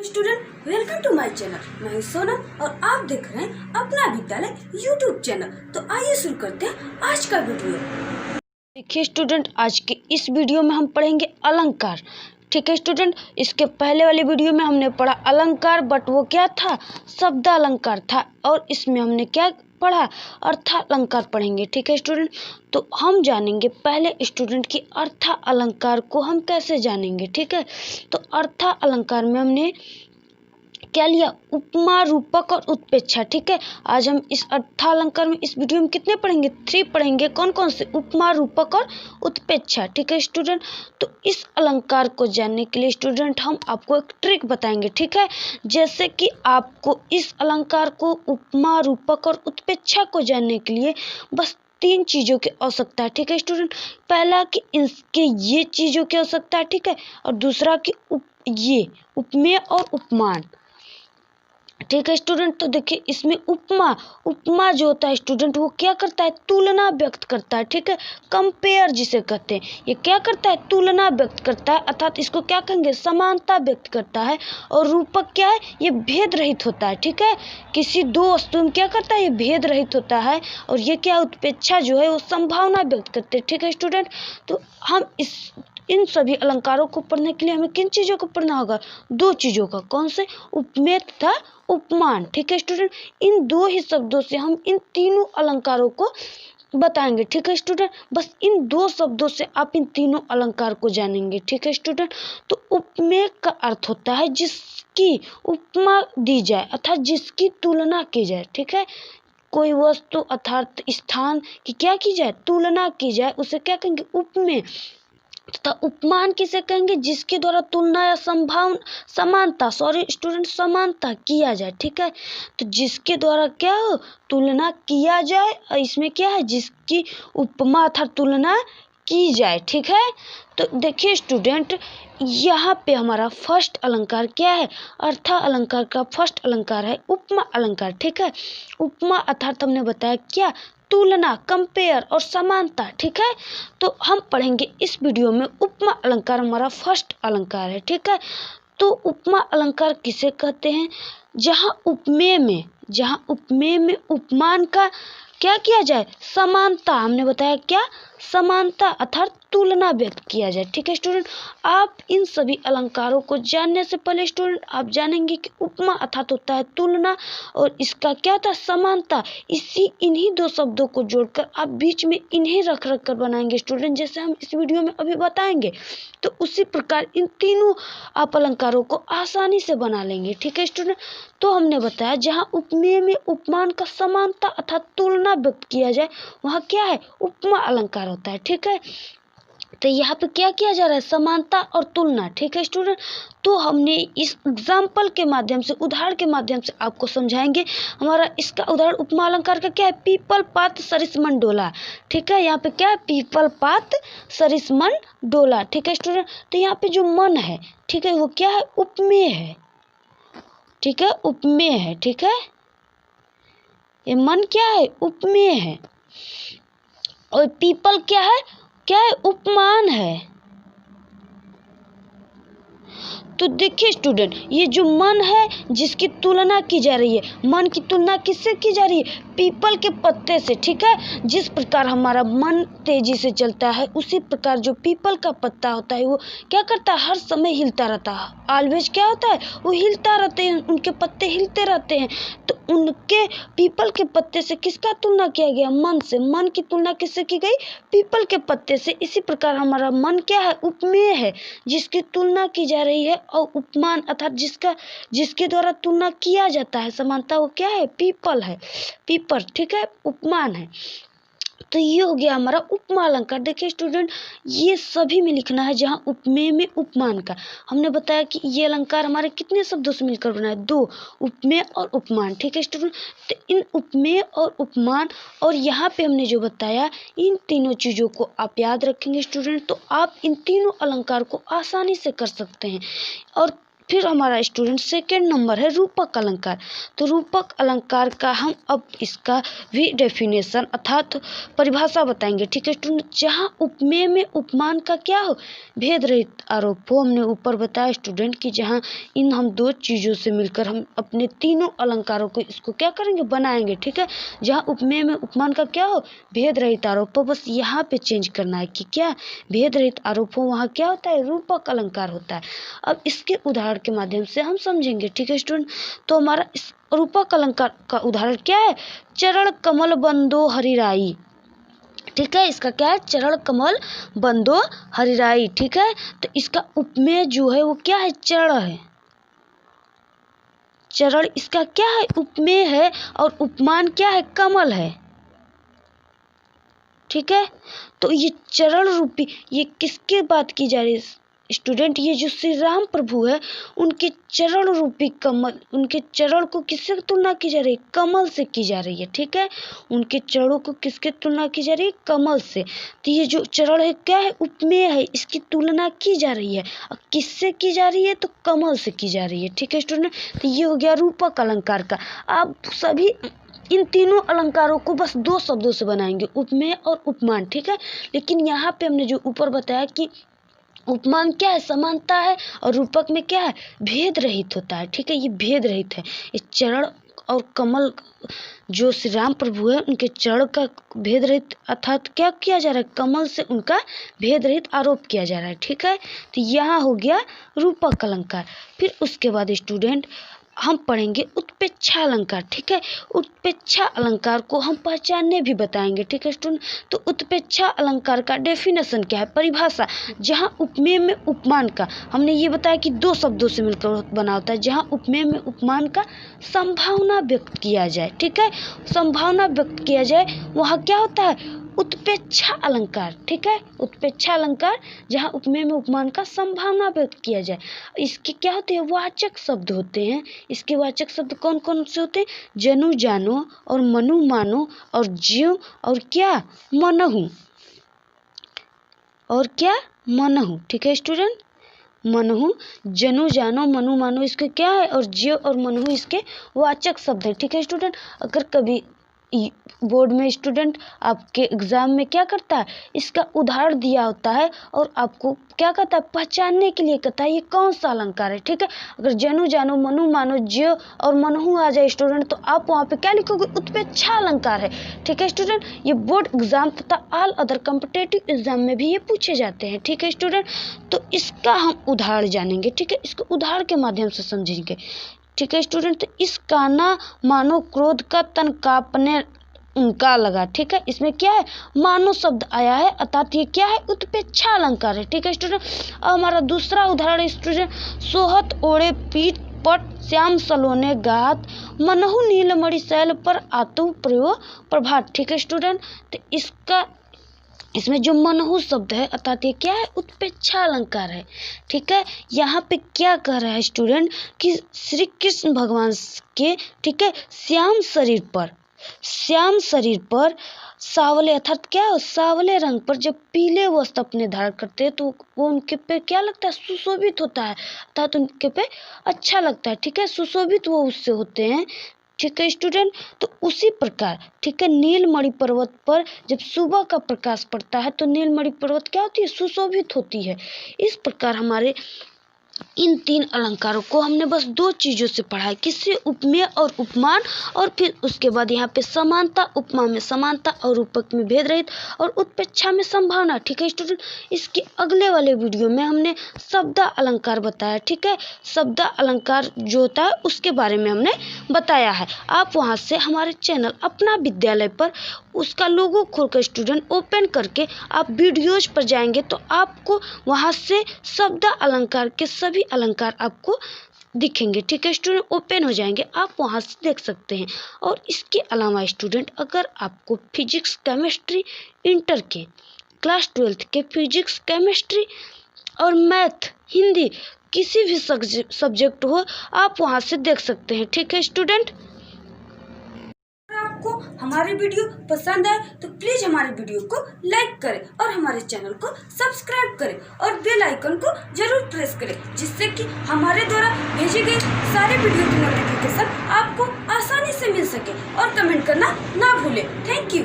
Student, welcome to my channel. मैं हूं सोनम और आप देख रहे हैं अपना विद्यालय यूट्यूब चैनल। तो आइए शुरू करते हैं आज का वीडियो। देखिए स्टूडेंट, आज के इस वीडियो में हम पढ़ेंगे अलंकार। ठीक है स्टूडेंट, इसके पहले वाली वीडियो में हमने पढ़ा अलंकार, बट वो क्या था, शब्द अलंकार था। और इसमें हमने क्या पढ़ा, अर्थ अलंकार पढ़ेंगे। ठीक है स्टूडेंट, तो हम जानेंगे पहले स्टूडेंट की अर्थ अलंकार को हम कैसे जानेंगे। ठीक है, तो अर्थ अलंकार में हमने क्या लिया, उपमा, रूपक और उत्प्रेक्षा। ठीक है, आज हम इस अर्थालंकार में इस वीडियो में कितने पढ़ेंगे, 3 पढ़ेंगे। कौन कौन से, उपमा, रूपक और उत्प्रेक्षा। ठीक है स्टूडेंट, तो इस अलंकार को जानने के लिए स्टूडेंट हम आपको एक ट्रिक बताएंगे। ठीक है, जैसे कि आपको इस अलंकार को, उपमा, रूपक और उत्प्रेक्षा को जानने के लिए बस 3 चीज़ों की आवश्यकता है। ठीक है स्टूडेंट, पहला कि इनके ये चीज़ों की आवश्यकता है। ठीक है, और दूसरा कि ये उपमेय और उपमान। ठीक है स्टूडेंट, तो देखिए इसमें उपमा जो होता है स्टूडेंट, वो क्या करता है, तुलना व्यक्त करता है। ठीक है, कंपेयर जिसे कहते हैं, ये क्या करता है, तुलना व्यक्त करता है, अर्थात इसको क्या कहेंगे, समानता व्यक्त करता है। और रूपक क्या है, ये भेद रहित होता है। ठीक है, किसी दो वस्तु में क्या करता है, ये भेद रहित होता है। और ये क्या, उत्प्रेक्षा जो है वो संभावना व्यक्त करते हैं। ठीक है स्टूडेंट, तो हम इन सभी अलंकारों को पढ़ने के लिए हमें किन चीज़ों को पढ़ना होगा, 2 चीज़ों का। कौन से, उपमेय तथा उपमान। ठीक है स्टूडेंट, इन 2 ही शब्दों से हम इन तीनों अलंकारों को बताएंगे। ठीक है स्टूडेंट, बस इन 2 शब्दों से आप इन तीनों अलंकार को जानेंगे। ठीक है स्टूडेंट, तो उपमेय का अर्थ होता है जिसकी उपमा दी जाए, अर्थात जिसकी तुलना की जाए। ठीक है, कोई वस्तु अर्थात स्थान की क्या की जाए, तुलना की जाए, उसे क्या कहेंगे, उपमेय। तथा उपमान किसे कहेंगे, जिसके द्वारा तुलना या समानता किया जाए। ठीक है, तो जिसके द्वारा क्या हो, तुलना किया जाए, और इसमें क्या है, जिसकी उपमा अर्थात तुलना की जाए। ठीक है, तो देखिए स्टूडेंट, यहाँ पे हमारा फर्स्ट अलंकार क्या है, अर्थ अलंकार का फर्स्ट अलंकार है उपमा अलंकार। ठीक है, उपमा अर्थात हमने बताया क्या, तुलना, कंपेयर और समानता। ठीक है, तो हम पढ़ेंगे इस वीडियो में उपमा अलंकार, हमारा फर्स्ट अलंकार है। ठीक है, तो उपमा अलंकार किसे कहते हैं, जहाँ उपमेय में उपमान का क्या किया जाए, समानता, हमने बताया क्या, समानता अर्थात तुलना व्यक्त किया जाए। ठीक है स्टूडेंट, आप इन सभी अलंकारों को जानने से पहले स्टूडेंट आप जानेंगे कि उपमा अर्थात होता है तुलना, और इसका क्या था, समानता। इन्हीं 2 शब्दों को जोड़कर आप बीच में इन्हें रख कर बनाएंगे स्टूडेंट, जैसे हम इस वीडियो में अभी बताएंगे। तो उसी प्रकार इन तीनों आप अलंकारों को आसानी से बना लेंगे। ठीक है स्टूडेंट, तो हमने बताया जहाँ उपमेय में उपमान का समानता अर्थात तुलना व्यक्त किया जाए, वहाँ क्या है, उपमा अलंकार होता है। ठीक है, तो यहाँ पे क्या किया जा रहा है, समानता और तुलना। ठीक है स्टूडेंट, तो हमने इस एग्जाम्पल के माध्यम से, उदाहरण के माध्यम से आपको समझाएंगे। हमारा इसका उदाहरण उपमा अलंकार का क्या है, पीपल पात सरिस मन डोला। ठीक है, यहाँ पे क्या है, पीपल पात सरिस मन डोला। ठीक है स्टूडेंट, तो यहाँ पे जो मन है, ठीक है, वो क्या है, उपमेय है। ठीक है, उपमेय है। ठीक है, ये मन क्या है, उपमेय है। और पीपल क्या है, उपमान है। तो देखिए स्टूडेंट, ये जो मन है जिसकी तुलना की जा रही है, मन की तुलना किससे की जा रही है, पीपल के पत्ते से। ठीक है, जिस प्रकार हमारा मन तेजी से चलता है, उसी प्रकार जो पीपल का पत्ता होता है वो क्या करता है, हर समय हिलता रहता है। ऑलवेज क्या होता है, वो हिलता रहते हैं, उनके पत्ते हिलते रहते हैं। तो उनके पीपल के पत्ते से किसका तुलना किया गया, मन से। मन की तुलना किससे की गई, पीपल के पत्ते से। इसी प्रकार हमारा मन क्या है, उपमेय है, जिसकी तुलना की जा रही है। और उपमान अर्थात जिसके द्वारा तुलना किया जाता है, समानता, वो क्या है, पीपल है, पीपल। ठीक है, उपमान है। तो ये हो गया हमारा उपमा अलंकार। देखिए स्टूडेंट, ये सभी में लिखना है जहाँ उपमेय में उपमान का। हमने बताया कि ये अलंकार हमारे कितने शब्दों से मिलकर बना है, 2, उपमेय और उपमान। ठीक है स्टूडेंट, तो इन उपमेय और उपमान और यहाँ पे हमने जो बताया, इन तीनों चीज़ों को आप याद रखेंगे स्टूडेंट, तो आप इन तीनों अलंकार को आसानी से कर सकते हैं। और फिर हमारा स्टूडेंट सेकेंड नंबर है रूपक अलंकार। तो रूपक अलंकार का हम अब इसका भी डेफिनेशन अर्थात परिभाषा बताएंगे। ठीक है स्टूडेंट, जहाँ उपमेय में उपमान का क्या हो, भेद रहित आरोप हो। हमने ऊपर बताया स्टूडेंट कि जहाँ इन हम दो चीज़ों से मिलकर हम अपने तीनों अलंकारों को इसको क्या करेंगे, बनाएंगे। ठीक है, जहाँ उपमेय में उपमान का क्या हो, भेद रहित आरोप हो। बस यहाँ पे चेंज करना है कि क्या भेद रहित आरोप हो, वहाँ क्या होता है, रूपक अलंकार होता है। अब इसके उदाहरण के माध्यम से हम समझेंगे। ठीक है स्टूडेंट, तो हमारा इस रूपक अलंकार का उदाहरण क्या है, चरण कमल बंदो हरिराई। ठीक है, इसका क्या है, चरण कमल बंदो हरिराई। ठीक है, तो इसका उपमेय जो है वो क्या है, चरण है। चरण इसका क्या है, उपमेय है, और उपमान क्या है, कमल है। ठीक है, तो ये चरण रूपी, ये किसके बात की जा रही है स्टूडेंट, ये जो श्री राम प्रभु है उनके चरण रूपी कमल, उनके चरण को किससे तुलना की जा रही है, कमल से की जा रही है। ठीक है, उनके चरणों को किसके तुलना की जा रही है, कमल से। तो ये जो चरण है क्या है, उपमेय है, इसकी तुलना की जा रही है। किससे की जा रही है, तो कमल से की जा रही है। ठीक है स्टूडेंट, तो ये हो गया रूपक अलंकार का। आप सभी इन तीनों अलंकारों को बस दो शब्दों से बनाएंगे, उपमेय और उपमान। ठीक है, लेकिन यहाँ पे हमने जो ऊपर बताया कि उपमान क्या है, समानता है, और रूपक में क्या है, भेद रहित होता है। ठीक है, ये भेद रहित है। इस चरण और कमल जो श्री राम प्रभु है उनके चरण का भेद रहित अर्थात क्या किया जा रहा है, कमल से उनका भेद रहित आरोप किया जा रहा है। ठीक है, तो यहाँ हो गया रूपक अलंकार। फिर उसके बाद स्टूडेंट हम पढ़ेंगे उत्प्रेक्षा अलंकार। ठीक है, उत्प्रेक्षा अलंकार को हम पहचानने भी बताएंगे। ठीक है स्टूडेंट, तो उत्प्रेक्षा अलंकार का डेफिनेशन क्या है, परिभाषा, जहाँ उपमेय में उपमान का, हमने ये बताया कि दो शब्दों से मिलकर बना होता है। जहाँ उपमेय में उपमान का संभावना व्यक्त किया जाए, ठीक है, संभावना व्यक्त किया जाए, वहाँ क्या होता है, उत्प्रेक्षा अलंकार। ठीक है, उत्प्रेक्षा अलंकार जहाँ उपमेय में उपमान का संभावना व्यक्त किया जाए। इसके क्या होते हैं, वाचक शब्द होते हैं। इसके वाचक शब्द कौन कौन से होते हैं, जनु जानो और मनु मानो और ज्यों और क्या, मनहु, और क्या, मनहु। ठीक है स्टूडेंट, मनहु, जनु जानो मनु मानो इसके क्या है, और ज्यों और मनहु इसके वाचक शब्द है। ठीक है स्टूडेंट, अगर कभी बोर्ड में स्टूडेंट आपके एग्जाम में क्या करता है, इसका उदाहरण दिया होता है और आपको क्या कहता है, पहचानने के लिए कहता है ये कौन सा अलंकार है। ठीक है, अगर जनु जानो मनु मानो ज्यों और मनहु आ जाए स्टूडेंट, तो आप वहाँ पे क्या लिखोगे, उत्प्रेक्षा अलंकार है। ठीक है स्टूडेंट, ये बोर्ड एग्जाम तथा ऑल अदर कॉम्पिटेटिव एग्जाम में भी ये पूछे जाते हैं। ठीक है स्टूडेंट, तो इसका हम उदाहरण जानेंगे। ठीक है, इसको उदाहरण के माध्यम से समझेंगे। ठीक है स्टूडेंट, तो इसका ना मानो क्रोध का तन कांपने उनका लगा। ठीक है, इसमें क्या है, मानो शब्द आया है, अर्थात ये क्या है, उत्प्रेक्षा अलंकार है। ठीक है स्टूडेंट, अब हमारा दूसरा उदाहरण स्टूडेंट, सोहत ओढ़े पीठ पट श्याम सलोने गात मनहु नीलमणि शैल पर आतु प्रयोग प्रभात। ठीक है स्टूडेंट, तो इसमें जो मनहु शब्द है अर्थात ये क्या है, उत्प्रेक्षा अलंकार है। ठीक है, यहाँ पे क्या कह रहा है स्टूडेंट कि श्री कृष्ण भगवान के, ठीक है, श्याम शरीर पर सावले अर्थात क्या है, सावले रंग पर जब पीले वस्त्र अपने धारण करते हैं तो वो उनके पे क्या लगता है, सुशोभित होता है, अर्थात उनके पे अच्छा लगता है। ठीक है, सुशोभित वो उससे होते हैं। ठीक है स्टूडेंट, तो उसी प्रकार, ठीक है, नीलमणि पर्वत पर जब सुबह का प्रकाश पड़ता है तो नीलमणि पर्वत क्या होती है, सुशोभित होती है। इस प्रकार हमारे इन तीन अलंकारों को हमने बस दो चीज़ों से पढ़ा है, किससे, उपमेय और उपमान, और फिर उसके बाद यहाँ पे समानता, उपमा में समानता और रूपक में भेद रहित और उत्प्रेक्षा में संभावना। ठीक है स्टूडेंट, इसके अगले वाले वीडियो में हमने शब्द अलंकार बताया। ठीक है, शब्द अलंकार जो होता है उसके बारे में हमने बताया है। आप वहाँ से हमारे चैनल अपना विद्यालय पर उसका लोगो खोलकर स्टूडेंट ओपन करके आप वीडियोज पर जाएंगे तो आपको वहाँ से शब्द अलंकार के सभी अलंकार आपको दिखेंगे। ठीक है स्टूडेंट, ओपन हो जाएंगे, आप वहाँ से देख सकते हैं। और इसके अलावा स्टूडेंट अगर आपको फिजिक्स केमिस्ट्री इंटर के क्लास 12 के फिजिक्स केमिस्ट्री और मैथ हिंदी किसी भी सब्जेक्ट हो, आप वहाँ से देख सकते हैं। ठीक है स्टूडेंट, आपको हम हमारे वीडियो पसंद आए तो प्लीज हमारे वीडियो को लाइक करें और हमारे चैनल को सब्सक्राइब करें और बेल आइकन को जरूर प्रेस करें, जिससे कि हमारे द्वारा भेजे गए सारे वीडियो की नोटिफिकेशन आपको आसानी से मिल सके। और कमेंट करना ना भूलें। Thank you.